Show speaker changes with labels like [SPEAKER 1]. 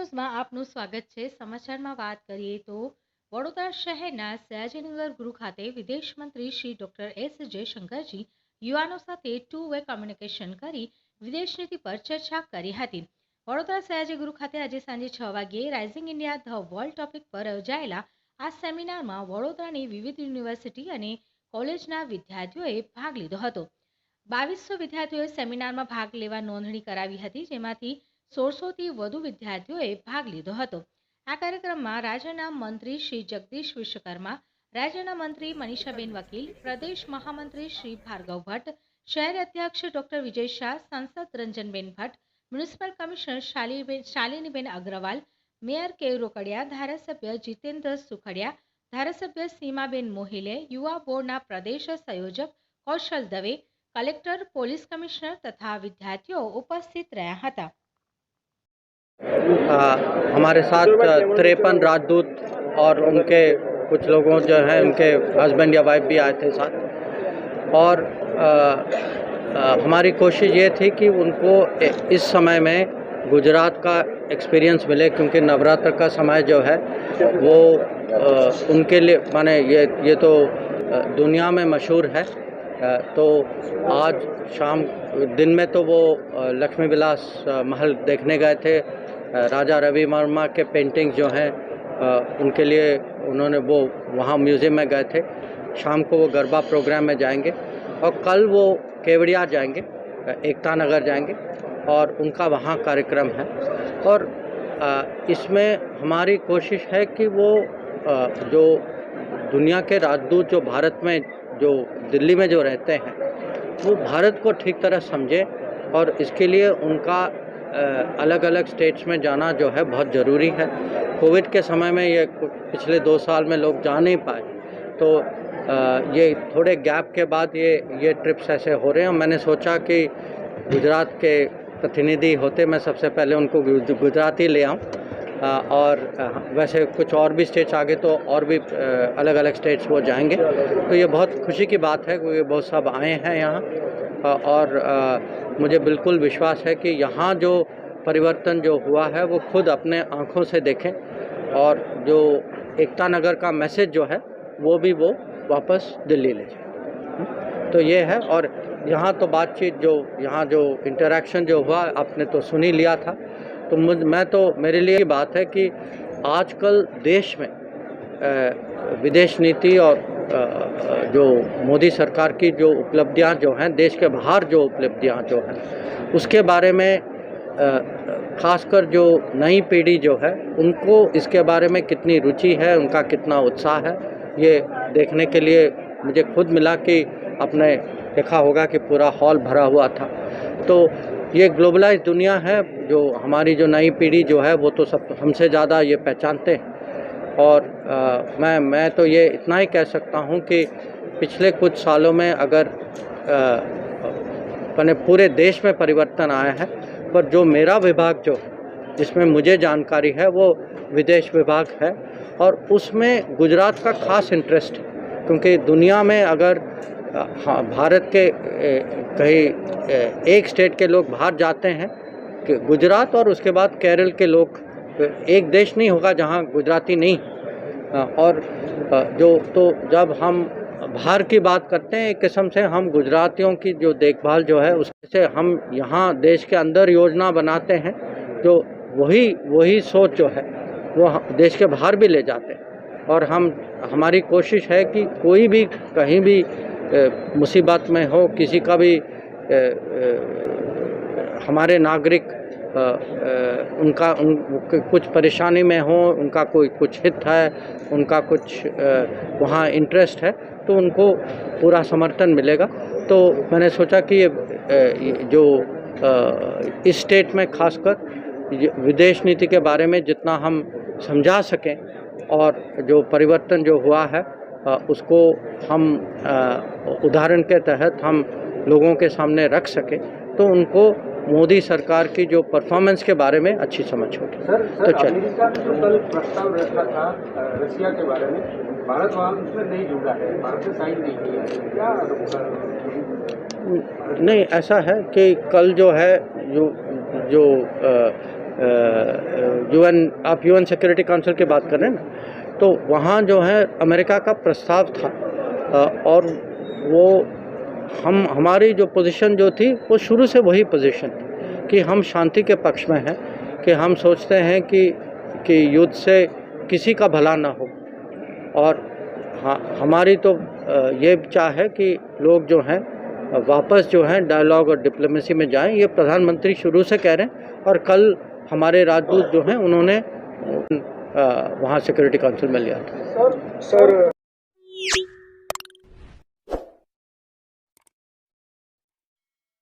[SPEAKER 1] ન્યૂઝમાં આપનું સ્વાગત છે। સમાચારમાં વાત કરીએ તો વડોદરા શહેરના સયાજીનગર ગૃહ ખાતે વિદેશ મંત્રી શ્રી ડોક્ટર એસ જયશંકરજી યુવાનો સાથે ટુ વે કોમ્યુનિકેશન કરી વિદેશ નીતિ પર ચર્ચા કરી હતી। વડોદરા સયાજી ગૃહ ખાતે આજે સાંજે 6 વાગ્યે rising India the world topic પર યોજાયેલા આ સેમિનારમાં વડોદરાની વિવિધ યુનિવર્સિટી અને કોલેજના વિદ્યાર્થીઓએ ભાગ લીધો હતો। 2200 વિદ્યાર્થીઓએ સેમિનારમાં ભાગ લેવા નોંધણી કરાવી હતી, જેમાંથી 1600થી વધુ વિદ્યાર્થીઓએ ભાગ લીધો હતો। આ કાર્યક્રમમાં રાજ્યના મંત્રી શ્રી જગદીશ વિશ્વકર્મા, રાજ્યના મંત્રી મનીષાબેન વકીલ, પ્રદેશ મહામંત્રી શ્રી ભાર્ગવ ભટ્ટ, શહેર અધ્યક્ષ ડોક્ટર વિજય શાહ, सांसद Ranjanben Bhatt, municipal commissioner Shaliniben Agrawal, mayor K Rokadiya, धारासभ्य Jitendra Sukhadia, धारासभ्य सीमाबेन Mohile, युवा बोर्डना प्रदेश संयोजक कौशल दवे, कलेक्टर, पोलीस कमिश्नर तथा विद्यार्थियों उपस्थित रहा हता।
[SPEAKER 2] हमारे साथ 53 राजदूत और उनके कुछ लोगों जो हैं उनके हस्बैंड या वाइफ भी आए थे साथ। और हमारी कोशिश ये थी कि उनको इस समय में गुजरात का एक्सपीरियंस मिले, क्योंकि नवरात्र का समय जो है वो उनके लिए माने ये तो दुनिया में मशहूर है। तो आज शाम दिन में तो वो लक्ष्मी विलास महल देखने गए थे। राजा रवि वर्मा के पेंटिंग्स जो हैं उनके लिए उन्होंने वो वहाँ म्यूज़ियम में गए थे। शाम को वो गरबा प्रोग्राम में जाएंगे और कल वो केवड़िया जाएंगे, एकता नगर जाएंगे और उनका वहाँ कार्यक्रम है। और इसमें हमारी कोशिश है कि वो जो दुनिया के राजदूत जो भारत में जो दिल्ली में जो रहते हैं वो भारत को ठीक तरह समझे, और इसके लिए उनका अलग अलग स्टेट्स में जाना जो है बहुत ज़रूरी है। कोविड के समय में ये पिछले 2 साल में लोग जा नहीं पाए, तो ये थोड़े गैप के बाद ये ट्रिप्स ऐसे हो रहे हैं। मैंने सोचा कि गुजरात के प्रतिनिधि होते मैं सबसे पहले उनको गुजरात ही ले आऊँ, और वैसे कुछ और भी स्टेट्स आगे तो और भी अलग अलग स्टेट्स वो जाएंगे। तो ये बहुत खुशी की बात है क्योंकि बहुत सब आए हैं यहाँ, और मुझे बिल्कुल विश्वास है कि यहाँ जो परिवर्तन जो हुआ है वो खुद अपने आँखों से देखें, और जो एकता नगर का मैसेज जो है वो भी वो वापस दिल्ली ले जाए। तो ये है। और यहाँ तो बातचीत जो यहाँ जो इंटरेक्शन जो हुआ आपने तो सुन ही लिया था। तो मेरे लिए बात है कि आजकल देश में विदेश नीति और जो मोदी सरकार की जो उपलब्धियां जो हैं, देश के बाहर जो उपलब्धियां जो हैं, उसके बारे में खासकर जो नई पीढ़ी जो है उनको इसके बारे में कितनी रुचि है, उनका कितना उत्साह है, ये देखने के लिए मुझे खुद मिला कि आपने देखा होगा कि पूरा हॉल भरा हुआ था। तो ये ग्लोबलाइज दुनिया है, जो हमारी जो नई पीढ़ी जो है वो तो सब हमसे ज़्यादा ये पहचानते हैं। और मैं तो ये इतना ही कह सकता हूँ कि पिछले कुछ सालों में अगर मैंने पूरे देश में परिवर्तन आया है, पर जो मेरा विभाग जो जिसमें मुझे जानकारी है वो विदेश विभाग है, और उसमें गुजरात का खास इंटरेस्ट है। क्योंकि दुनिया में अगर भारत के कहीं एक स्टेट के लोग बाहर जाते हैं कि गुजरात, और उसके बाद केरल के लोग, एक देश नहीं होगा जहां गुजराती नहीं। और जो तो जब हम बाहर की बात करते हैं एक किस्म से हम गुजरातियों की जो देखभाल जो है उससे हम यहाँ देश के अंदर योजना बनाते हैं, जो वही सोच जो है वो देश के बाहर भी ले जाते हैं। और हमारी कोशिश है कि कोई भी कहीं भी मुसीबत में हो, किसी का भी हमारे नागरिक उनका कुछ परेशानी में हो, उनका कोई कुछ हित है, उनका कुछ वहाँ इंटरेस्ट है, तो उनको पूरा समर्थन मिलेगा। तो मैंने सोचा कि ये जो इस स्टेट में खासकर विदेश नीति के बारे में जितना हम समझा सकें, और जो परिवर्तन जो हुआ है उसको हम उदाहरण के तहत हम लोगों के सामने रख सकें, तो उनको मोदी सरकार की जो परफॉर्मेंस के बारे में अच्छी समझ होगी। तो चलिए,
[SPEAKER 3] कल प्रस्ताव रखा था रशिया के बारे में, भारत वहाँ उसमें नहीं जुड़ा है, भारत ने साइन नहीं किया है, क्या?
[SPEAKER 2] नहीं, ऐसा है कि कल जो है जो आप यूएन सिक्योरिटी काउंसिल की बात कर रहे हैं ना, तो वहाँ जो है अमेरिका का प्रस्ताव था और वो हमारी जो पोजीशन जो थी वो शुरू से वही पोजीशन थी कि हम शांति के पक्ष में हैं, कि हम सोचते हैं कि युद्ध से किसी का भला ना हो। और हाँ, हमारी तो ये चाह है कि लोग जो हैं वापस जो हैं डायलॉग और डिप्लोमेसी में जाएं। ये प्रधानमंत्री शुरू से कह रहे हैं और कल हमारे राजदूत जो हैं उन्होंने वहाँ सिक्योरिटी काउंसिल में लिया था।
[SPEAKER 4] सर